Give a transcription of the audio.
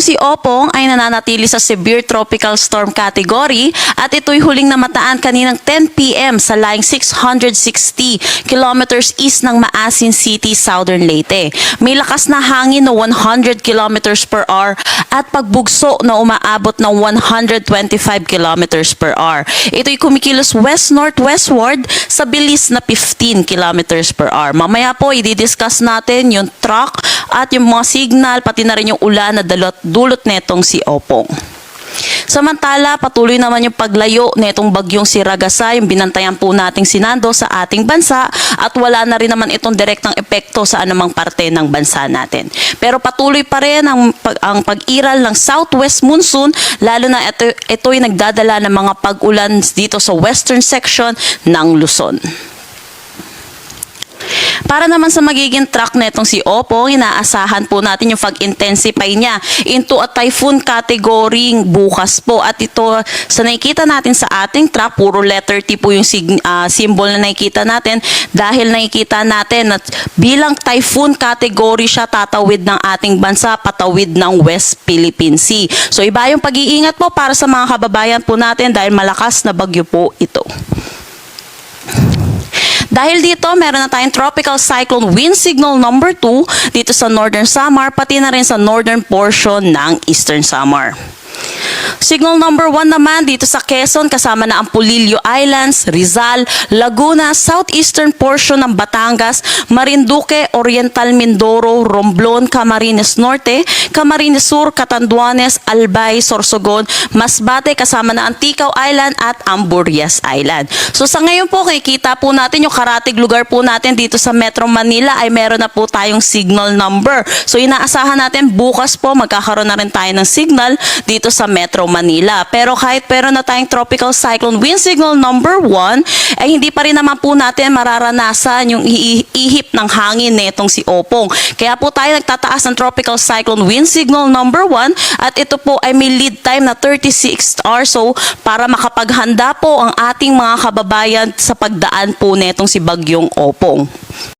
Si Opong ay nananatili sa severe tropical storm category at ito'y huling namataan kaninang 10 p.m. sa layong 660 kilometers east ng Maasin City, Southern Leyte. May lakas na hangin na 100 kilometers per hour at pagbugso na umaabot ng 125 kilometers per hour. Ito'y kumikilos west-northwestward sa bilis na 15 kilometers per hour. Mamaya po, i-discuss natin yung track at yung mga signal, pati na rin yung ulan na dulot netong si Opong. Samantala, patuloy naman yung paglayo netong bagyong si Ragasa, yung binantayan po nating sinando sa ating bansa at wala na rin naman itong direktang epekto sa anumang parte ng bansa natin. Pero patuloy pa rin ang pag-iral ng southwest monsoon, lalo na ito'y nagdadala ng mga pag-ulan dito sa western section ng Luzon. Para naman sa magiging track netong si Opong, inaasahan po natin yung pag-intensify niya into a typhoon category bukas po. At ito, sa nakikita natin sa ating track, puro letter T po yung symbol na nakikita natin dahil nakikita natin at bilang typhoon category siya tatawid ng ating bansa, patawid ng West Philippine Sea. So iba yung pag-iingat po para sa mga kababayan po natin dahil malakas na bagyo po ito. Dahil dito, meron na tayong tropical cyclone wind signal number 2 dito sa Northern Samar, pati na rin sa northern portion ng Eastern Samar. Signal number 1 naman dito sa Quezon kasama na ang Polillo Islands, Rizal, Laguna, southeastern portion ng Batangas, Marinduque, Oriental Mindoro, Romblon, Camarines Norte, Camarines Sur, Catanduanes, Albay, Sorsogon, Masbate kasama na ang Ticao Island at Amburias Island. So sa ngayon po, kikita po natin yung karatig lugar po natin dito sa Metro Manila ay meron na po tayong signal number. So inaasahan natin bukas po magkakaroon na rin tayo ng signal dito sa Metro Manila. Pero kahit meron na tayong tropical cyclone wind signal number 1, ay hindi pa rin naman po natin mararanasan yung ihip ng hangin netong si Opong. Kaya po tayo nagtataas ng tropical cyclone wind signal number 1 at ito po ay may lead time na 36 hours. So para makapaghanda po ang ating mga kababayan sa pagdaan po netong si Bagyong Opong.